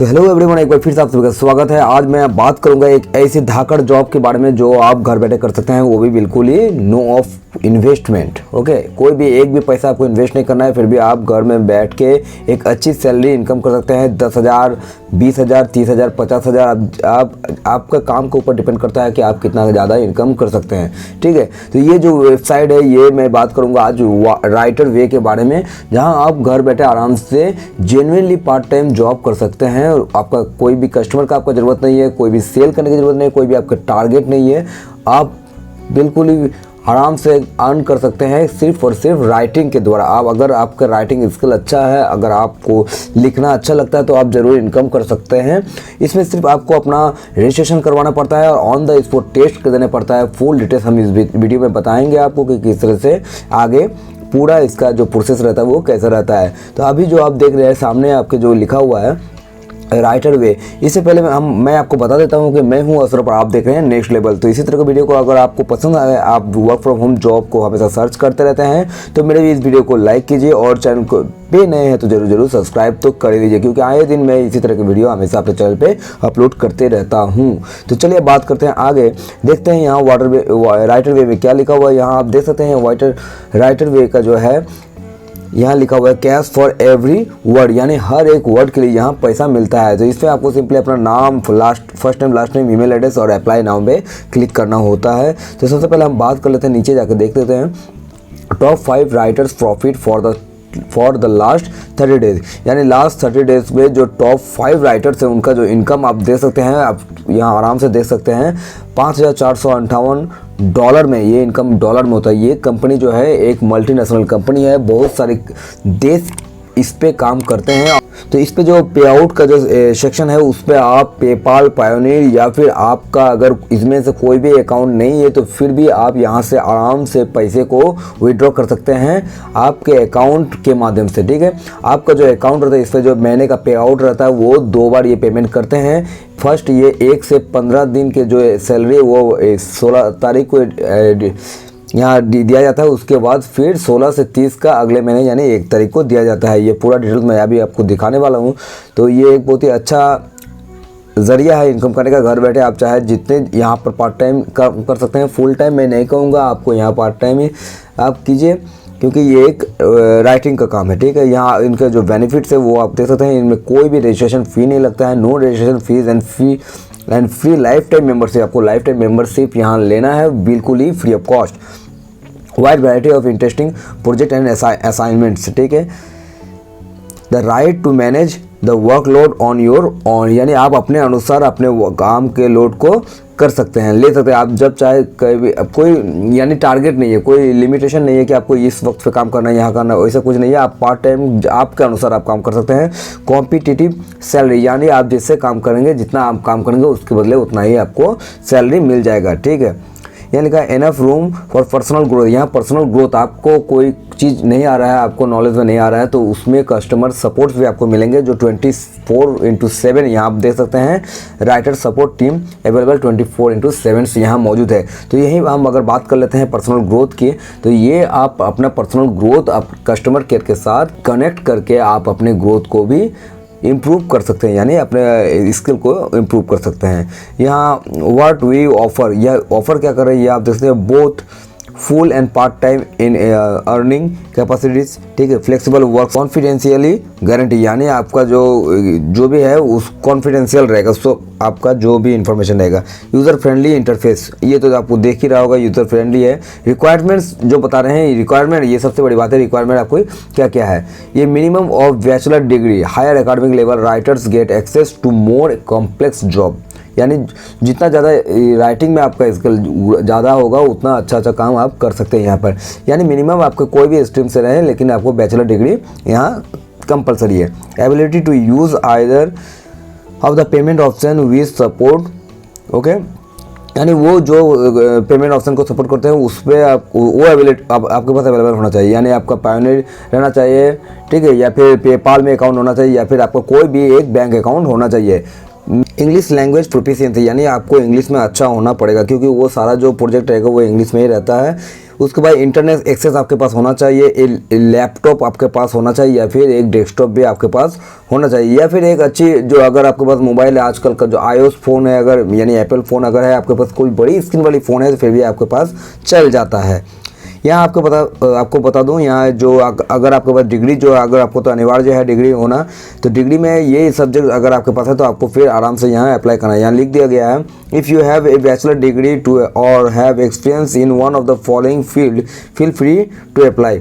तो hello everyone, एक बार फिर से आप सभी का स्वागत है। आज मैं बात करूंगा एक ऐसी धाकड़ जॉब के बारे में जो आप घर बैठे कर सकते हैं, वो भी बिल्कुल ही नो ऑफ इन्वेस्टमेंट। ओके, कोई भी एक भी पैसा आपको इन्वेस्ट नहीं करना है, फिर भी आप घर में बैठ के एक अच्छी सैलरी इनकम कर सकते हैं। 10,000, 20,000, 30,000, 50,000। आपका काम के ऊपर डिपेंड करता है कि आप कितना ज़्यादा इनकम कर सकते हैं। ठीक है, तो ये जो वेबसाइट है, ये मैं बात करूँगा आज राइटर वे के बारे में, जहाँ आप घर बैठे आराम से जेन्युइनली पार्ट टाइम जॉब कर सकते हैं। आपका कोई भी कस्टमर का आपको ज़रूरत नहीं है, कोई भी सेल करने की ज़रूरत नहीं है, कोई भी आपका टारगेट नहीं है। आप बिल्कुल ही आराम से अर्न कर सकते हैं सिर्फ और सिर्फ राइटिंग के द्वारा। आप अगर आपका राइटिंग स्किल अच्छा है, अगर आपको लिखना अच्छा लगता है, तो आप ज़रूर इनकम कर सकते हैं। इसमें सिर्फ आपको अपना रजिस्ट्रेशन करवाना पड़ता है और ऑन द स्पॉट टेस्ट देना पड़ता है। फुल डिटेल्स हम इस वीडियो में बताएंगे आपको कि किस तरह से आगे पूरा इसका जो प्रोसेस रहता है वो कैसा रहता है। तो अभी जो आप देख रहे हैं सामने आपके जो लिखा हुआ है राइटर वे, इससे पहले मैं आपको बता देता हूं कि मैं हूं असरफ और आप देख रहे हैं नेक्स्ट लेवल। तो इसी तरह के वीडियो को अगर आपको पसंद आए, आप वर्क फ्रॉम होम जॉब को हमेशा सर्च करते रहते हैं, तो मेरे भी इस वीडियो को लाइक कीजिए और चैनल को पे नए हैं तो जरूर सब्सक्राइब तो कर लीजिए, क्योंकि आए दिन मैं इसी तरह के वीडियो हमेशा अपने चैनल पे अपलोड करते रहता हूं। तो चलिए बात करते हैं आगे, देखते हैं यहाँ राइटर वे में क्या लिखा हुआ है। यहाँ आप देख सकते हैं राइटर वे का जो है यहाँ लिखा हुआ है कैश फॉर एवरी वर्ड, यानी हर एक वर्ड के लिए यहाँ पैसा मिलता है। तो इस पर आपको सिंपली अपना नाम, first name, last name, email address और अप्लाई नाउ पे क्लिक करना होता है। तो सबसे पहले हम बात कर लेते हैं, नीचे जाकर देख लेते हैं top 5 writers profit for the last 30 days, यानी लास्ट 30 डेज में जो टॉप 5 राइटर्स हैं उनका जो इनकम आप देख सकते हैं। आप यहाँ आराम से देख सकते हैं $5,458 में, ये इनकम डॉलर में होता है। ये कंपनी जो है एक मल्टीनेशनल कंपनी है, बहुत सारे देश इस पे काम करते हैं। तो इस पे जो पे आउट का जो सेक्शन है, उस पर आप पेपाल, पायोनियर या फिर आपका अगर इसमें से कोई भी अकाउंट नहीं है तो फिर भी आप यहाँ से आराम से पैसे को विड्रॉ कर सकते हैं आपके अकाउंट के माध्यम से। ठीक है, आपका जो अकाउंट रहता है, इस पर जो महीने का पे आउट रहता है वो 2 बार ये पेमेंट करते हैं। फर्स्ट ये 1 से 15 दिन के जो सैलरी वो 16 तारीख को यहाँ दिया जाता है। उसके बाद फिर 16 से 30 का अगले महीने यानी 1 तारीख को दिया जाता है। ये पूरा डिटेल्स मैं अभी आपको दिखाने वाला हूँ। तो ये एक बहुत ही अच्छा ज़रिया है इनकम करने का। घर बैठे आप चाहे जितने यहाँ पर पार्ट टाइम कर सकते हैं। फुल टाइम मैं नहीं कहूँगा आपको, यहाँ पार्ट टाइम ही आप कीजिए, क्योंकि ये एक राइटिंग का काम है। ठीक है, यहाँ इनके जो बेनिफिट्स है वो आप देख सकते हैं। इनमें कोई भी रजिस्ट्रेशन फ़ी नहीं लगता है, no registration fees and free life time membership. आपको लाइफ टाइम मेम्बरशिप यहाँ लेना है बिल्कुल ही free of cost. Wide variety of interesting project and assignments. ठीक है, the right to manage the workload on your own, यानी आप अपने अनुसार अपने काम के लोड को कर सकते हैं, ले सकते हैं आप जब चाहे कहीं भी। कोई यानी टारगेट नहीं है, कोई लिमिटेशन नहीं है कि आपको इस वक्त पे काम करना है, यहाँ करना है, वैसा कुछ नहीं है। आप पार्ट टाइम आपके अनुसार आप काम कर सकते हैं। कॉम्पिटिटिव सैलरी, यानी आप जिससे काम करेंगे, जितना आप काम करेंगे उसके बदले उतना ही आपको सैलरी मिल जाएगा। ठीक है, यहाँ लिखा है enough room for personal growth. यहाँ पर्सनल ग्रोथ, आपको कोई चीज़ नहीं आ रहा है, आपको नॉलेज में नहीं आ रहा है, तो उसमें कस्टमर सपोर्ट्स भी आपको मिलेंगे जो 24/7 यहाँ आप देख सकते हैं। राइटर सपोर्ट टीम अवेलेबल 24/7 यहाँ मौजूद है। तो यही हम अगर बात कर लेते हैं पर्सनल ग्रोथ की, तो ये आप अपना पर्सनल ग्रोथ आप कस्टमर केयर के साथ कनेक्ट करके आप अपने ग्रोथ को भी इम्प्रूव कर सकते हैं, यानी अपने स्किल को इम्प्रूव कर सकते हैं। यहाँ व्हाट वी ऑफर, यह ऑफर क्या कर रही है ये आप देखते हैं। Both full and part time in earning capacities. ठीक है, फ्लेक्सिबल वर्क, कॉन्फिडेंशियली गारंटी, यानी आपका जो भी है उस कॉन्फिडेंशियल रहेगा, सो आपका जो भी इंफॉर्मेशन रहेगा। यूज़र फ्रेंडली इंटरफेस, ये तो आपको देख ही रहा होगा, यूज़र फ्रेंडली है। रिक्वायरमेंट्स जो बता रहे हैं, रिक्वायरमेंट ये सबसे बड़ी बात है। रिक्वायरमेंट आपको क्या क्या है, ये minimum of bachelor degree, higher academic level, writers get access to more complex job, यानी जितना ज़्यादा राइटिंग में आपका स्किल ज़्यादा होगा उतना अच्छा काम आप कर सकते हैं यहाँ पर। यानी मिनिमम आपको कोई भी स्ट्रीम से रहे, लेकिन आपको बैचलर डिग्री यहाँ कंपलसरी है। Ability to use either of the payment option with support. Okay, यानी वो जो पेमेंट ऑप्शन को सपोर्ट करते हैं उस पर वो एबिलिटी आपके पास अवेलेबल होना चाहिए, यानी आपका पायोनियर रहना चाहिए। ठीक है, या फिर पेपाल में अकाउंट होना चाहिए, या फिर आपका कोई भी एक बैंक अकाउंट होना चाहिए। इंग्लिश लैंग्वेज प्रोफिशिएंसी, यानी आपको इंग्लिश में अच्छा होना पड़ेगा, क्योंकि वो सारा जो प्रोजेक्ट रहेगा वो इंग्लिश में ही रहता है। उसके बाद इंटरनेट एक्सेस आपके पास होना चाहिए, लैपटॉप आपके पास होना चाहिए या फिर एक डेस्कटॉप भी आपके पास होना चाहिए, या फिर एक अच्छी जो अगर आपके पास मोबाइल है आजकल का जो iOS फ़ोन है, अगर यानी एप्पल फ़ोन अगर है आपके पास, कोई बड़ी स्क्रीन वाली फ़ोन है तो फिर भी आपके पास चल जाता है। यहाँ आपको बता दूँ, यहाँ जो अगर आपके पास डिग्री जो अगर आपको तो अनिवार्य है डिग्री होना, तो डिग्री में ये सब्जेक्ट अगर आपके पास है तो आपको फिर आराम से यहाँ अप्लाई करना है। यहाँ लिख दिया गया है, if you have a bachelor degree too और have experience in one of the following field feel free to apply.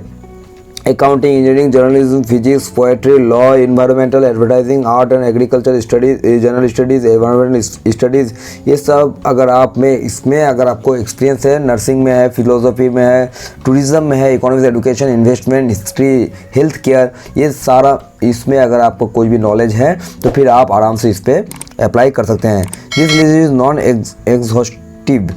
Accounting, engineering, journalism, physics, poetry, law, environmental, advertising, art and agriculture studies, general studies, environmental studies, ये सब अगर आप में इसमें अगर आपको experience है, नर्सिंग में है, फिलोसफी में है, टूरिज़्म में है, economics, education, investment, history, health care, ये सारा इसमें अगर आपको कोई भी नॉलेज है तो फिर आप आराम से इस पर अप्लाई कर सकते हैं। This list is non exhaustive,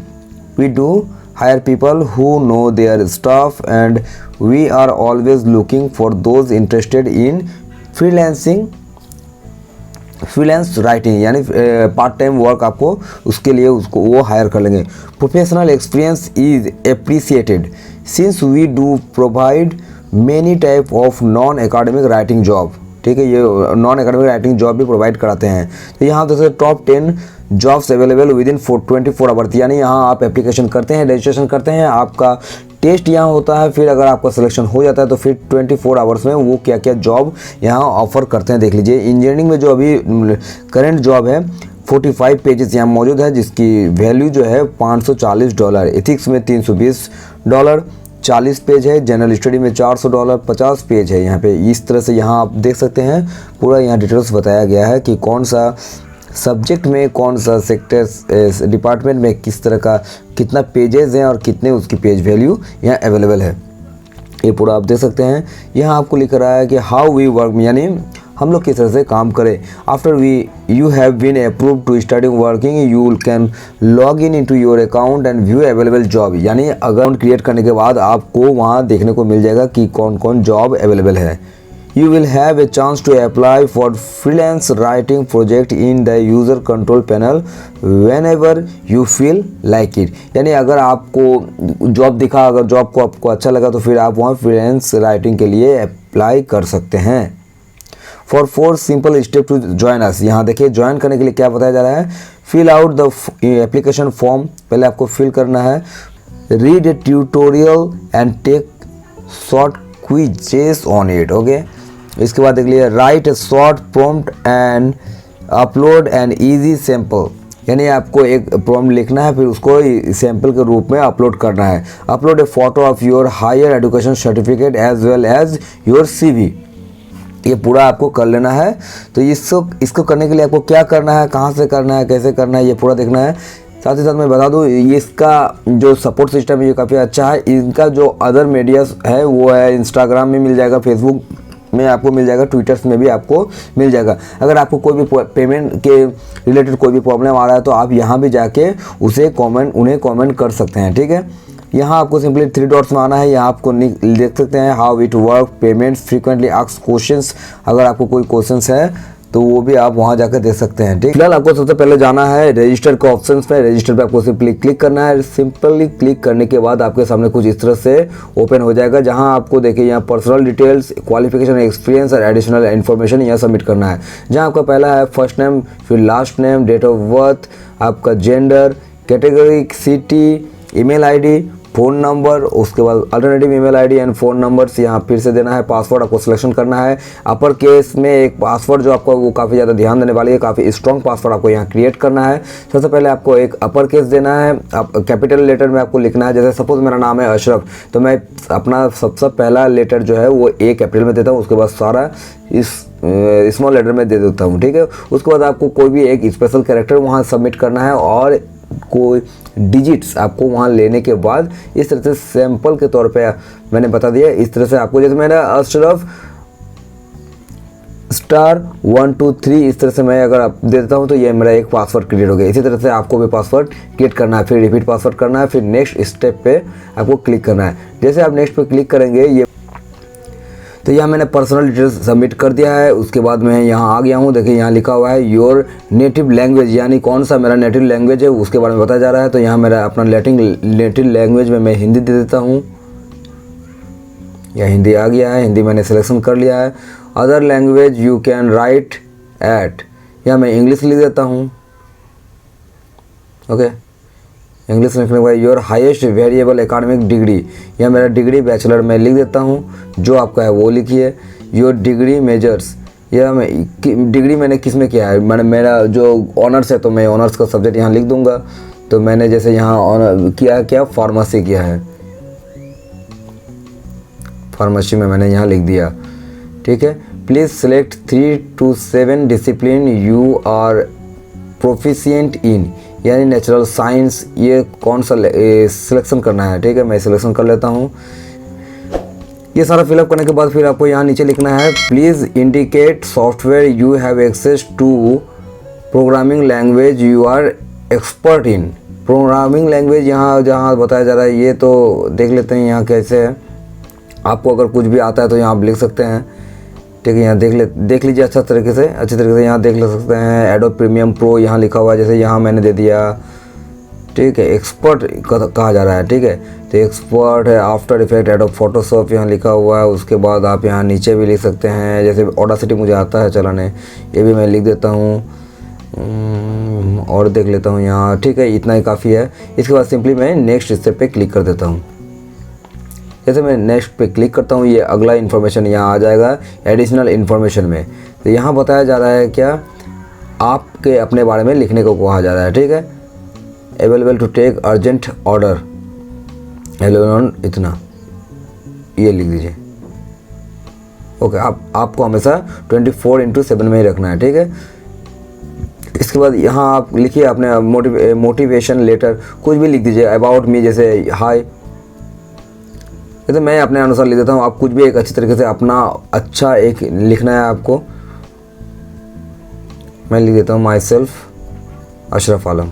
we do hire people who know their stuff and we are always looking for those interested in freelance writing, यानी पार्ट टाइम वर्क आपको उसके लिए उसको वो हायर कर लेंगे। Professional experience is appreciated since we do provide many type of non academic writing job. ठीक है, ये नॉन एकेडमिक राइटिंग जॉब भी प्रोवाइड कराते हैं। तो यहाँ जैसे top 10 jobs available within 24 hours, यानी यहाँ आप एप्लीकेशन करते हैं, रजिस्ट्रेशन करते हैं, आपका टेस्ट यहाँ होता है, फिर अगर आपका सिलेक्शन हो जाता है तो फिर 24 आवर्स में वो क्या क्या जॉब यहाँ ऑफर करते हैं देख लीजिए। इंजीनियरिंग में जो अभी करंट जॉब है 45 पेजेस यहाँ मौजूद है जिसकी वैल्यू जो है $540। एथिक्स में $320, 40 पेज है। जनरल स्टडी में $400, 50 पेज है यहाँ पे। इस तरह से यहाँ आप देख सकते हैं पूरा यहाँ डिटेल्स बताया गया है कि कौन सा सब्जेक्ट में कौन सा सेक्टर डिपार्टमेंट में किस तरह का कितना पेजेस हैं और कितने उसकी पेज वैल्यू यहाँ अवेलेबल है, ये पूरा आप देख सकते हैं। यहाँ आपको लिख रहा है कि हाउ वी वर्क, यानी हम लोग किस तरह से काम करें। After you have been approve to starting working you can log in into your account and view available job, यानी अकाउंट क्रिएट करने के बाद आपको वहाँ देखने को मिल जाएगा कि कौन कौन जॉब अवेलेबल है। You will have a chance to apply for freelance writing project in the user control panel whenever you feel like it, यानी अगर आपको जॉब दिखा, अगर जॉब को आपको अच्छा लगा तो फिर आप वहाँ फ्रीलांस राइटिंग के लिए अप्लाई कर सकते हैं। For 4 simple step to join us, यहाँ देखिए ज्वाइन करने के लिए क्या बताया जा रहा है। Fill out the application form, पहले आपको फिल करना है। Read a tutorial and take short quizzes on it, okay. इसके बाद देख लीजिए write a short prompt and upload an easy sample, यानी आपको एक प्रॉम्प्ट लिखना है फिर उसको सैम्पल के रूप में अपलोड करना है। Upload a photo of your higher education certificate as well as your CV, ये पूरा आपको कर लेना है। तो इसको करने के लिए आपको क्या करना है, कहाँ से करना है, कैसे करना है, ये पूरा देखना है। साथ ही साथ मैं बता दूँ ये इसका जो सपोर्ट सिस्टम है ये काफ़ी अच्छा है। इनका जो अदर मीडियाज़ है वो है इंस्टाग्राम में मिल जाएगा, फेसबुक में आपको मिल जाएगा, ट्विटर्स में भी आपको मिल जाएगा। अगर आपको कोई भी पेमेंट के रिलेटेड कोई भी प्रॉब्लम आ रहा है तो आप यहाँ भी जाके उन्हें कमेंट कर सकते हैं। ठीक है, यहाँ आपको सिंपली 3 डॉट्स में आना है, यहाँ आपको देख सकते हैं how it work, payment, frequently asked questions, अगर आपको कोई क्वेश्चंस है तो वो भी आप वहाँ जाकर देख सकते हैं। ठीक, फिलहाल आपको सबसे पहले जाना है रजिस्टर के ऑप्शन पे। रजिस्टर पे आपको सिंपली क्लिक करना है। सिंपली क्लिक करने के बाद आपके सामने कुछ इस तरह से ओपन हो जाएगा, जहाँ आपको देखिए यहाँ पर्सनल डिटेल्स, क्वालिफिकेशन, एक्सपीरियंस और एडिशनल इन्फॉर्मेशन यहाँ सबमिट करना है। जहाँ आपका पहला है फर्स्ट नेम, फिर last name, date of birth, आपका gender, category, city, email ID, phone number, उसके बाद alternative email ID and phone numbers यहाँ फिर से देना है। पासवर्ड आपको सिलेक्शन करना है। अपर केस में एक पासवर्ड जो आपको वो काफ़ी ज़्यादा ध्यान देने वाली है, काफ़ी स्ट्रॉन्ग पासवर्ड आपको यहाँ क्रिएट करना है। सबसे पहले आपको एक अपर केस देना है, कैपिटल लेटर में आपको लिखना है। जैसे सपोज मेरा नाम है अशरफ, तो मैं अपना सबसे पहला लेटर जो है वो 1 अप्रैल में देता हूँ, उसके बाद सारा इस स्मॉल लेटर में दे देता हूँ। ठीक है, उसके बाद आपको कोई भी एक स्पेशल कैरेक्टर वहाँ सबमिट करना है और कोई डिजिट्स आपको वहाँ लेने के बाद इस तरह से सैंपल के तौर पे मैंने बता दिया। इस तरह से आपको, जैसे मैंने अशरफ *1 2 3 इस तरह से मैं अगर आप दे देता हूँ तो ये मेरा एक पासवर्ड क्रिएट हो गया। इसी तरह से आपको भी पासवर्ड क्रिएट करना है, फिर रिपीट पासवर्ड करना है, फिर नेक्स्ट स्टेप पे आपको क्लिक करना है। जैसे आप नेक्स्ट पे क्लिक करेंगे ये तो यहाँ मैंने पर्सनल डिटेल्स सबमिट कर दिया है। उसके बाद मैं यहाँ आ गया हूँ। देखिए यहाँ लिखा हुआ है योर नेटिव लैंग्वेज, यानी कौन सा मेरा नेटिव लैंग्वेज है उसके बारे में बताया जा रहा है। तो यहाँ मेरा अपना नेटिव लैंग्वेज में मैं हिंदी दे देता हूँ। यह हिंदी आ गया है, हिंदी मैंने सिलेक्शन कर लिया है। Other language you can write at, या मैं इंग्लिश लिख देता हूँ। ओके, इंग्लिश लिखने के बाद your highest variable academic degree, या मेरा डिग्री बैचलर में लिख देता हूँ, जो आपका है वो लिखिए। योर डिग्री मेजर्स, या मैं डिग्री मैंने किस में किया है, मैंने मेरा जो ऑनर्स है तो मैं ऑनर्स का सब्जेक्ट यहाँ लिख दूँगा। तो मैंने जैसे यहाँ ऑनर किया है, क्या फार्मेसी किया है, फार्मेसी में मैंने यहाँ लिख दिया। ठीक है, please select 3 to 7 discipline you are proficient in, यानी नेचुरल साइंस, ये कौन सा सिलेक्शन करना है। ठीक है, मैं सिलेक्शन कर लेता हूँ। ये सारा फिलअप करने के बाद फिर आपको यहाँ नीचे लिखना है please indicate software you have access to, programming language you are expert in. Programming language यहाँ जहाँ बताया जा रहा है ये तो देख लेते हैं यहाँ कैसे है। आपको अगर कुछ भी आता है तो यहाँ आप लिख सकते हैं। ठीक है, यहाँ देख लीजिए अच्छे तरीके से यहाँ देख ले सकते हैं। एडोब प्रीमियम प्रो यहाँ लिखा हुआ है, जैसे यहाँ मैंने दे दिया। ठीक है, एक्सपर्ट कहा जा रहा है। ठीक है, तो एक्सपर्ट है आफ्टर इफेक्ट एडोब फोटोशॉप यहाँ लिखा हुआ है। उसके बाद आप यहाँ नीचे भी लिख सकते हैं, जैसे ऑडासिटी मुझे आता है चलाने, ये भी मैं लिख देता हूँ और देख लेता हूँ यहाँ। ठीक है, इतना ही काफ़ी है। इसके बाद सिंपली मैं नेक्स्ट स्टेप पे क्लिक कर देता हूँ। जैसे मैं नेक्स्ट पे क्लिक करता हूँ, ये अगला इन्फॉर्मेशन यहाँ आ जाएगा एडिशनल इन्फॉर्मेशन में। तो यहाँ बताया जा रहा है क्या आपके अपने बारे में लिखने को कहा जा रहा है। ठीक है, available to take urgent order इतना, ये लिख दीजिए। ओके, आपको हमेशा 24/7 में ही रखना है। ठीक है, इसके बाद यहाँ आप लिखिए अपने मोटिवेशन लेटर, कुछ भी लिख दीजिए। अबाउट मी, जैसे हाय, तो मैं अपने अनुसार लिख देता हूँ। आप कुछ भी एक अच्छी तरीके से अपना अच्छा एक लिखना है आपको। मैं लिख देता हूँ माई सेल्फ अशरफ आलम।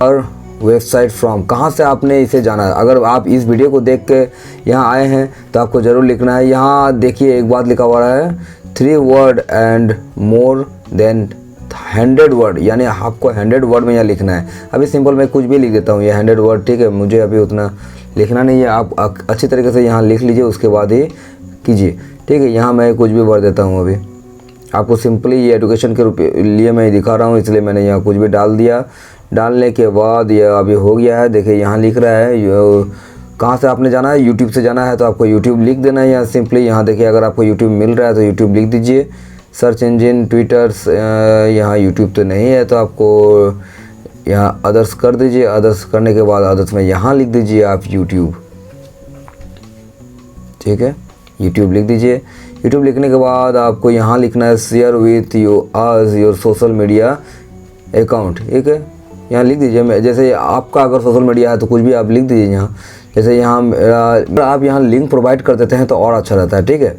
और वेबसाइट फ्रॉम, कहाँ से आपने इसे जाना है। अगर आप इस वीडियो को देख के यहाँ आए हैं तो आपको ज़रूर लिखना है। यहाँ देखिए एक बात लिखा हुआ है 3 word and more than 100 word, यानी आपको 100 वर्ड में यहाँ लिखना है। अभी सिंपल मैं कुछ भी लिख देता हूँ, ये 100 वर्ड। ठीक है, मुझे अभी उतना लिखना नहीं है, आप अच्छी तरीके से यहाँ लिख लीजिए, उसके बाद ही कीजिए। ठीक है, यहाँ मैं कुछ भी भर देता हूँ। अभी आपको सिंपली ये एजुकेशन के लिए मैं दिखा रहा हूँ, इसलिए मैंने यहाँ कुछ भी डाल दिया। डालने के बाद ये अभी हो गया है। देखिए यहाँ लिख रहा है कहाँ से आपने जाना है, यूट्यूब से जाना है तो आपको यूट्यूब लिख देना है। यहाँ सिंपली यहाँ देखिए अगर आपको यूट्यूब मिल रहा है तो यूट्यूब लिख दीजिए। सर्च इंजन ट्विटर्स, यहाँ यूट्यूब तो नहीं है तो आपको यहाँ अदर्स कर दीजिए। अदर्स करने के बाद अदर्स में यहाँ लिख दीजिए आप यूट्यूब। ठीक है, यूट्यूब लिख दीजिए। यूट्यूब लिखने के बाद आपको यहाँ लिखना है share with your social media account. ठीक है, यहाँ लिख दीजिए। जैसे आपका अगर सोशल मीडिया है तो कुछ भी आप लिख दीजिए यहाँ। जैसे यहाँ आप यहाँ लिंक प्रोवाइड कर देते हैं तो और अच्छा रहता है। ठीक है,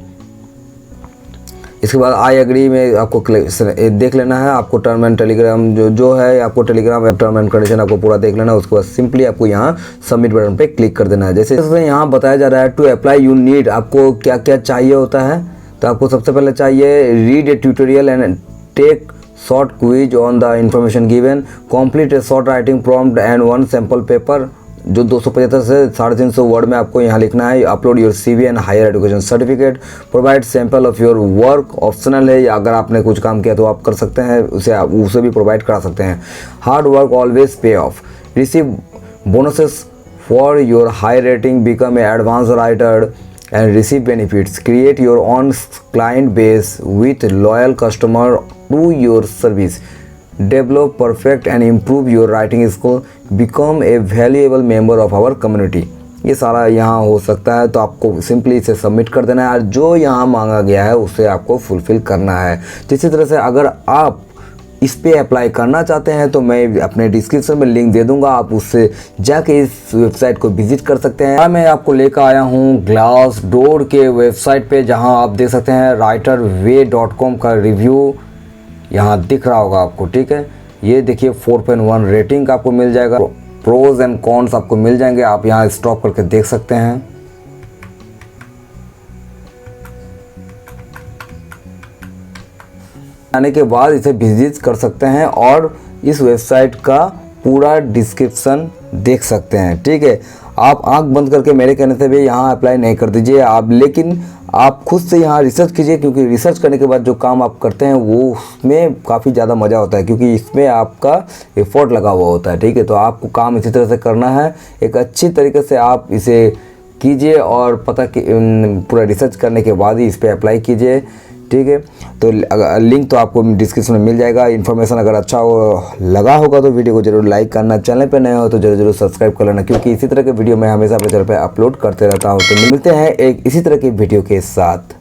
इसके बाद आई एग्री में आपको देख लेना है। आपको टर्म एंड टेलीग्राम जो है आपको टेलीग्राम टर्म एंड कंडीशन आपको पूरा देख लेना है। उसके बाद सिंपली आपको यहाँ सबमिट बटन पे क्लिक कर देना है। जैसे यहाँ बताया जा रहा है टू अप्लाई यू नीड, आपको क्या क्या चाहिए होता है। तो आपको सबसे पहले चाहिए read a tutorial and take short quiz on the information given, complete a short writing prompt and 1 sample paper, जो 275 से 350 वर्ड में आपको यहाँ लिखना है। Upload your CV and higher education certificate, provide sample of your work, optional है, या अगर आपने कुछ काम किया तो आप कर सकते हैं, उसे भी प्रोवाइड करा सकते हैं। हार्ड वर्क ऑलवेज पे of, receive bonuses for your high rating, become a advance writer and receive benefits, create your own client base with loyal customer to your service, develop perfect and improve your writing skill, become a valuable member of our community। ये सारा यहाँ हो सकता है। तो आपको simply इसे submit कर देना है और जो यहाँ मांगा गया है उसे आपको फुलफिल करना है। तो इसी तरह से अगर आप इस पे अप्लाई करना चाहते हैं तो मैं अपने डिस्क्रिप्शन में लिंक दे दूंगा, आप उससे जाके इस वेबसाइट को विजिट कर सकते हैं। मैं आपको लेकर आया हूँ ग्लासडोर के वेबसाइट पे, जहां आप देख सकते हैं writerway.com का रिव्यू यहाँ दिख रहा होगा आपको। ठीक है, ये देखिए 4.1 रेटिंग आपको मिल जाएगा। प्रोज एंड कॉन्स आपको मिल जाएंगे, आप यहाँ स्टॉप करके देख सकते हैं। आने के बाद इसे विजिट कर सकते हैं और इस वेबसाइट का पूरा डिस्क्रिप्शन देख सकते हैं। ठीक है, आप आंख बंद करके मेरे कहने से भी यहाँ अप्लाई नहीं कर दीजिए आप, लेकिन आप खुद से यहाँ रिसर्च कीजिए, क्योंकि रिसर्च करने के बाद जो काम आप करते हैं वो उसमें काफ़ी ज़्यादा मज़ा होता है, क्योंकि इसमें आपका एफर्ट लगा हुआ होता है। ठीक है, तो आपको काम इसी तरह से करना है, एक अच्छी तरीके से आप इसे कीजिए और पता कि पूरा रिसर्च करने के बाद ही इस पर अप्लाई कीजिए। ठीक है, तो लिंक तो आपको डिस्क्रिप्शन में मिल जाएगा। इन्फॉर्मेशन अगर अच्छा लगा होगा तो वीडियो को जरूर लाइक करना, चैनल पे नए हो तो जरूर सब्सक्राइब कर लेना, क्योंकि इसी तरह के वीडियो मैं हमेशा अपने चैनल पे अपलोड करते रहता हूँ। तो मिलते हैं एक इसी तरह की वीडियो के साथ।